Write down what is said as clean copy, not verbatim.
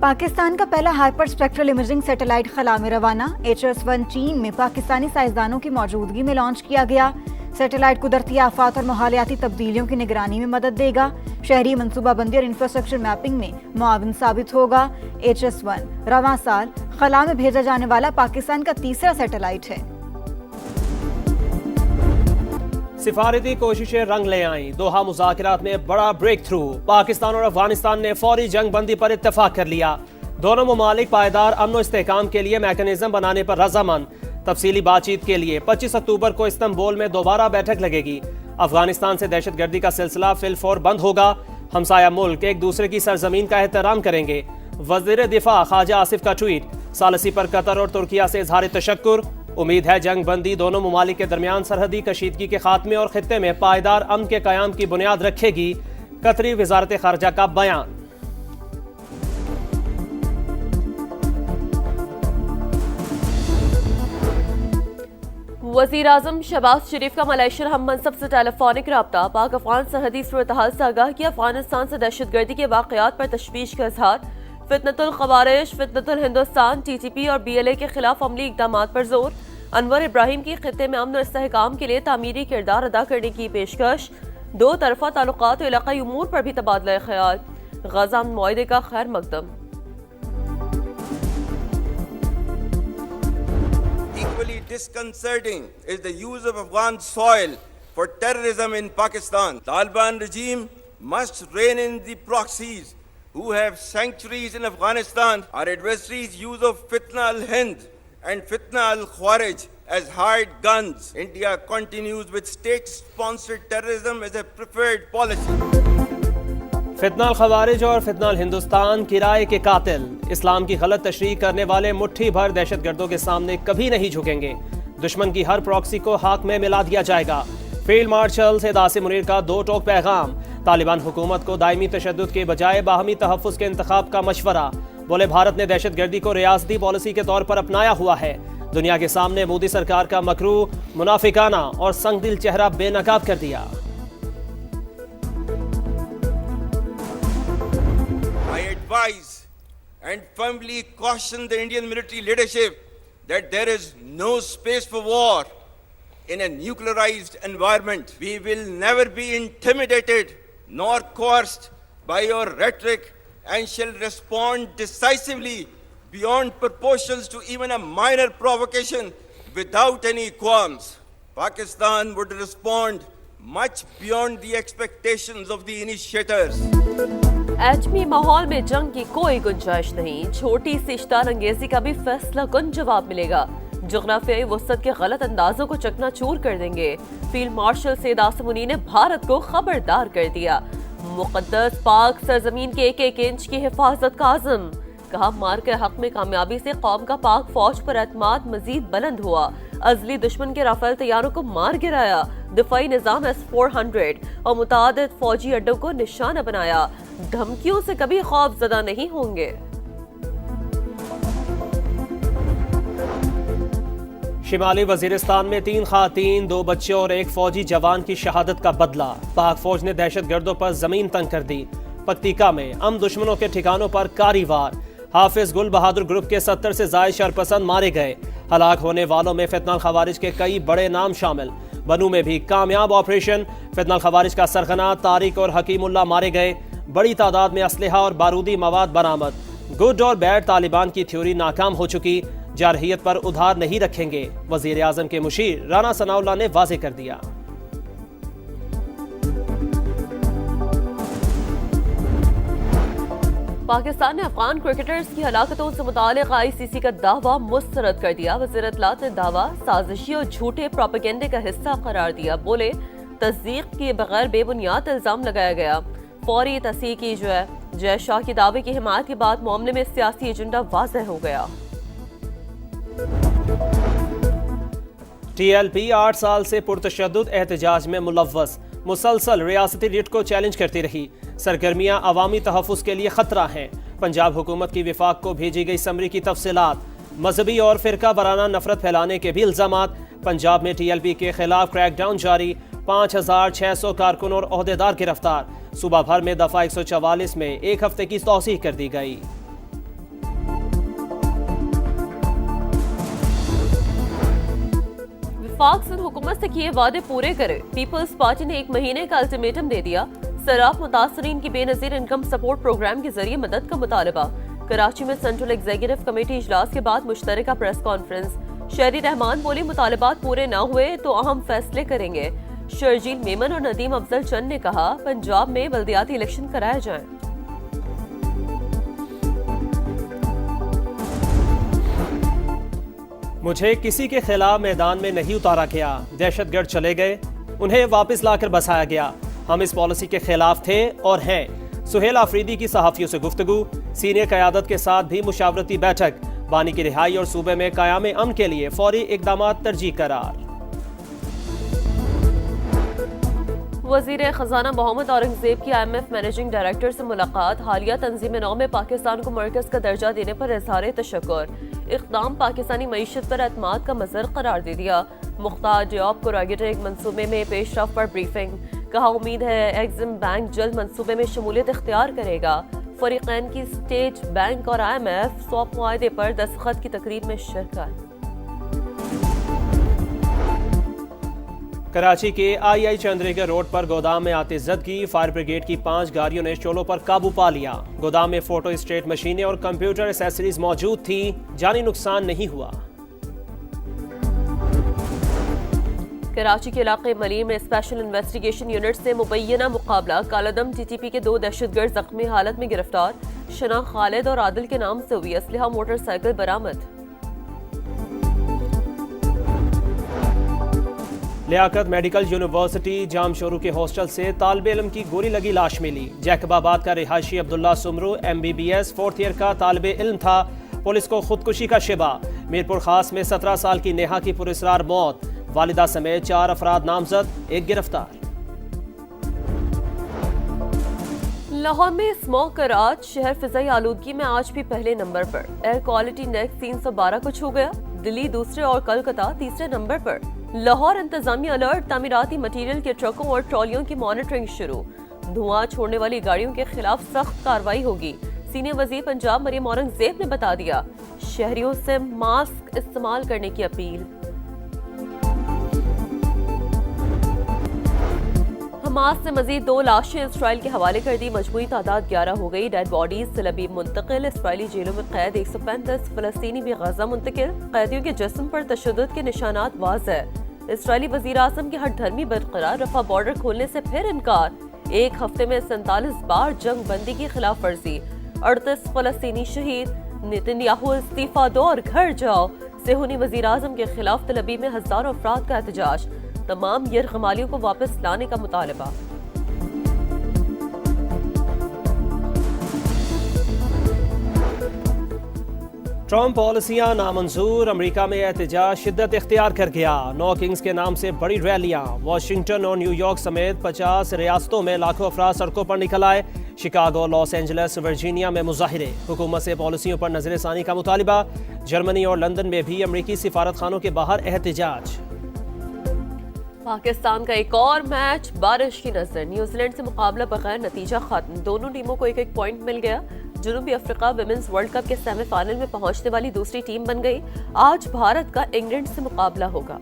पाकिस्तान का पहला hyper spectral imaging satellite खला में रवाना। HS-1 चीन में पाकिस्तानी साइंसदानों की मौजूदगी में लॉन्च किया गया। सैटेलाइट कुदरती आफात और माहौलियाती तब्दीलियों की निगरानी में मदद देगा। शहरी मनसूबाबंदी और इंफ्रास्ट्रक्चर मैपिंग में मुआविन साबित होगा। HS-1 रवां साल खला में भेजा जाने वाला पाकिस्तान का तीसरा सैटेलाइट है। सिफारती कोशिशें रंग ले आईं। दोहा मुज़ाकरात में बड़ा ब्रेक थ्रू। पाकिस्तान और अफगानिस्तान ने फौरी जंग बंदी पर इत्तेफाक कर लिया। दोनों ममालिक पायदार अमन और इस्तेहकाम के लिए मैकेनिज्म बनाने पर रजामंद। तफसीली बातचीत के लिए 25 अक्टूबर को इस्तांबुल में दोबारा बैठक लगेगी। अफगानिस्तान से दहशतगर्दी का सिलसिला फिलफौर बंद होगा। हमसाया मुल्क एक दूसरे की सरजमीन का एहतराम करेंगे। वज़ीर दिफा ख्वाजा आसिफ का ट्वीट। सालसी पर कतर और तुर्किया से इजहार तशक्कुर। उम्मीद है जंग बंदी दोनों ममालिक के दरमियान सरहदी कशीदगी के खात्मे और खित्ते में पायदार अमन के कयाम की बुनियाद रखेगी। कतरी वजारत खारजा का बयान। वज़ीर आज़म शहबाज शरीफ का मलेशिया हम मनसब से टेलीफोनिक रब्ता। पाक अफगान सरहदी सूरत-ए-हाल से आगाह किया। अफगानिस्तान से दहशतगर्दी के वाक़यात पर तशवीश का इजहार। फितनतुल ख़वारिज, फितनतुल हिंदुस्तान, TTP और BLA के खिलाफ अमली इक़दाम पर जोर। अनवर इब्राहिम की खित्ते में अमन और इस्तेहकाम के लिए तामीरी किरदार अदा करने की पेशकश। दो तरफा ताल्लुकात और इलाक़ाई उमूर पर भी तबादला ख्याल। गज़ा मुआहदे का खैर मकदम। Equally disconcerting is the use of Afghan soil for terrorism in Pakistan. Taliban regime must rein in the proxies who have sanctuaries in Afghanistan. Our adversaries' use of Fitna al-Hind and Fitna al-Khawarij as hired guns. India continues with state-sponsored terrorism as a preferred policy. फितना अल-खवारिज और फितना अल-हिंदुस्तान किराए के कातिल। इस्लाम की गलत तशरीह करने वाले मुट्ठी भर दहशतगर्दों के सामने कभी नहीं झुकेंगे। दुश्मन की हर प्रॉक्सी को हाक में मिला दिया जाएगा। फील्ड मार्शल सैयद आसिम मुनीर का दो टोक पैगाम। तालिबान हुकूमत को दायमी तशद्दुद के बजाय बाहमी तहफ़्फ़ुज़ के इंतखाब का मशवरा। बोले भारत ने दहशतगर्दी को रियासती पॉलिसी के तौर पर अपनाया हुआ है। दुनिया के सामने मोदी सरकार का मकरू, मुनाफिकाना और संगदिल चेहरा बेनकाब कर दिया। I advise and firmly caution the Indian military leadership that there is no space for war in a nuclearized environment. We will never be intimidated nor coerced by your rhetoric and shall respond decisively beyond proportions to even a minor provocation without any qualms. Pakistan would respond much beyond the expectations of the initiators. एटमी माहौल में जंग की कोई गुंजाइश नहीं। छोटी सी इश्तार अंगेजी का भी फैसला कुन जवाब मिलेगा। जोग्राफियाई वसत के गलत अंदाजों को चकनाचूर कर देंगे। फील्ड मार्शल सैयद आसिम मुनीर ने भारत को खबरदार कर दिया। मुक़द्दस पाक सरजमीन के एक एक इंच की हिफाजत का आज़म। कहा मार के हक में कामयाबी से कौम का पाक फौज पर एतमाद मजीद बुलंद हुआ। अजली दुश्मन के राफेल तैयारों को मार गिराया। दिफाई निज़ाम S-400 और मुतादिद फौजी अड्डों को निशाना बनाया। धमकियों से कभी खौफज़दा नहीं होंगे। शिमाली वजीरिस्तान में 3 खातीन, 2 बच्चे और 1 फौजी जवान की शहादत का बदला। पाक फौज ने दहशतगर्दों पर जमीन तंग कर दी। पक्तिका में दुश्मनों के ठिकानों पर कारी वार। हाफिज गुल बहादुर ग्रुप के 70 से ज़ायद शरपसंद मारे गए। हलाक होने वालों में फितना अल-खवारिज के कई बड़े नाम शामिल। बनू में भी कामयाब ऑपरेशन। फितना अल-खवारिज का सरगना तारिक और हकीमुल्लाह मारे गए। बड़ी तादाद में असलहा और बारूदी मवाद बरामद। गुड और बैड तालिबान की थ्योरी नाकाम हो चुकी। जारहियत पर उधार नहीं रखेंगे। वजीर आजम के मुशीर राना सनाउल्लाह ने वाजे कर दिया। पाकिस्तान ने अफगान क्रिकेटर्स की हलाकतों से मुताल्लिक़ ICC का दावा मुस्तरद कर दिया। वज़ीर इत्तलात ने दावा साजिशी और झूठे प्रोपेगेंडे का हिस्सा करार दिया। बोले तस्दीक किए बगैर बेबुनियाद इल्ज़ाम लगाया गया। फौरी तस्दीक की जय शाह के दावे की हिमायत के बाद मामले में सियासी एजेंडा वाज़ेह हो गया। TLP 8 साल से पुरतशद्दुद एहतजाज में मुलव्वस। मुसलसल रियासती रिट को चैलेंज करती रही। सरगर्मियां अवामी तहफ़्फ़ुज़ के लिए खतरा हैं। पंजाब हुकूमत की विफाक को भेजी गई समरी की तफसीलात। मजहबी और फ़िरका वाराना नफरत फैलाने के भी इल्ज़ामात। पंजाब में TLP के खिलाफ क्रैकडाउन जारी। 5600 कारकुन और ओहदेदार गिरफ्तार। सूबा भर में दफ़ा 144 में 1 हफ्ते की तौसीह कर दी गई। पाक सिंध हुकूमत से किए वादे पूरे करे। पीपल्स पार्टी ने 1 महीने का अल्टीमेटम दे दिया। सैलाब मुतासरीन की बेनजीर इनकम सपोर्ट प्रोग्राम के जरिए मदद का मुतालबा। कराची में सेंट्रल एग्जीक्यूटिव कमेटी इजलास के बाद मुश्तरका प्रेस कॉन्फ्रेंस। शहरी रहमान बोली मुतालबात पूरे न हुए तो अहम फैसले करेंगे। शर्जील मेमन और नदीम अफजल चंद ने कहा पंजाब में बल्दियाती इलेक्शन कराए जाएं। मुझे किसी के खिलाफ मैदान में नहीं उतारा गया, दहशतगर्द चले गए, उन्हें वापस लाकर बसाया गया। हम इस पॉलिसी के खिलाफ थे और हैं। सुहेल आफरीदी की सहाफियों से गुफ्तगू। सीनियर क़यादत के साथ भी मुशावरती बैठक। बानी की रिहाई और सूबे में क़याम अमन के लिए फौरी इक़दामात तरजीह करार। वज़ीर ख़ज़ाना मोहम्मद औरंगज़ेब की IMF मैनेजिंग डायरेक्टर से मुलाकात। हालिया तंजीम नौ में पाकिस्तान को मरकज़ का दर्जा देने पर इज़हार तशक्कुर। इक़दाम पाकिस्तानी मईशत पर एतमाद का मज़हर करार दे दिया। मुख्तार डियोप को रेगुलेटरी मंसूबे में पेशरफ पर ब्रीफिंग। कहा उम्मीद है एग्जिम बैंक जल्द मंसूबे में शमूलियत इख्तियार करेगा। फरीक़ैन की स्टेट बैंक और IMF स्वैप मुआहदे पर दस्तखत की तकरीब में शिरकत। कराची के II चंद्रिका रोड पर गोदाम में आतिशज़दगी। फायर ब्रिगेड की 5 गाड़ियों ने शोलों पर काबू पा लिया। गोदाम में फोटो स्टेट मशीनें और कंप्यूटर एसेसरीज मौजूद थी। जानी नुकसान नहीं हुआ। कराची के इलाके मलीर में स्पेशल इन्वेस्टिगेशन यूनिट से मुबैना मुकाबला। कालादम TTP के 2 दहशतगर्द जख्मी हालत में गिरफ्तार। शना खालिद और आदिल के नाम से हुई असलहा मोटरसाइकिल बरामद। लियाकत मेडिकल यूनिवर्सिटी जामशोरू के हॉस्टल से तालिब इल्म की गोली लगी लाश मिली। जैकबाबाद का रिहायशी Abdullah Soomro MBBS 4th year का तालिब इल्म था। पुलिस को खुदकुशी का शिबा। मीरपुर खास में 17 साल की नेहा की पुरस्रार मौत। वालिदा समेत 4 अफराद नामजद, 1 गिरफ्तार। लाहौर में स्मॉग का राज। शहर फिजाई आलूदगी में आज भी पहले नंबर पर। एयर क्वालिटी इंडेक्स 312 को छू गया। दिल्ली दूसरे और कोलकाता तीसरे नंबर पर। लाहौर इंतजामिया अलर्ट। तामीराती मटीरियल के ट्रकों और ट्रॉलियों की मॉनिटरिंग शुरू। धुआं छोड़ने वाली गाड़ियों के खिलाफ सख्त कार्रवाई होगी। सीनियर वजीर पंजाब मरियम औरंगजेब ने बता दिया। शहरियों से मास्क इस्तेमाल करने की अपील। हमास ने मजीद 2 लाशें इसराइल के हवाले कर दी। मजमूई तादाद 11 हो गई। डेड बॉडीज तलबीब मुंतकिल। इसराइली जेलों में कैद 135। फलस्तीनी भी गजा मुंतकिल। कैदियों के जिस्म पर तशद्दुद के निशानात वाज़ेह। इसराइली वज़ीर आज़म की हठधर्मी बरकरार। रफा बॉर्डर खोलने से फिर इनकार। 1 हफ्ते में 47 बार जंग बंदी की खिलाफ वर्जी। 38 फलस्तीनी शहीद। नेतन्याहू इस्तीफा दो और घर जाओ। सेहूनी वज़ीर आज़म के खिलाफ तलबीब में हज़ारों अफराद का एहतजाज। तमाम यरगमालियों को वापस लाने का मुतालबा। ट्रम्प पॉलिसियां नामंजूर। अमेरिका में एहतजाज शिद्दत इख्तियार कर गया। 9 किंग्स के नाम से बड़ी रैलियां। वाशिंगटन और न्यूयॉर्क समेत 50 रियासतों में लाखों अफराद सड़कों पर निकल आए। शिकागो, लॉस एंजलिस, वर्जीनिया में मुजाहिरे। हुकूमत से पॉलिसियों पर नजरसानी का मुतालबा। जर्मनी और लंदन में भी अमरीकी सिफारतखानों के बाहर एहतजाज। पाकिस्तान का एक और मैच बारिश की नजर। न्यूजीलैंड से मुकाबला बगैर नतीजा खत्म। दोनों टीमों को 1-1 पॉइंट मिल गया। जनूबी अफ्रीका विमेंस वर्ल्ड कप के सेमीफाइनल में पहुंचने वाली दूसरी टीम बन गई। आज भारत का इंग्लैंड से मुकाबला होगा।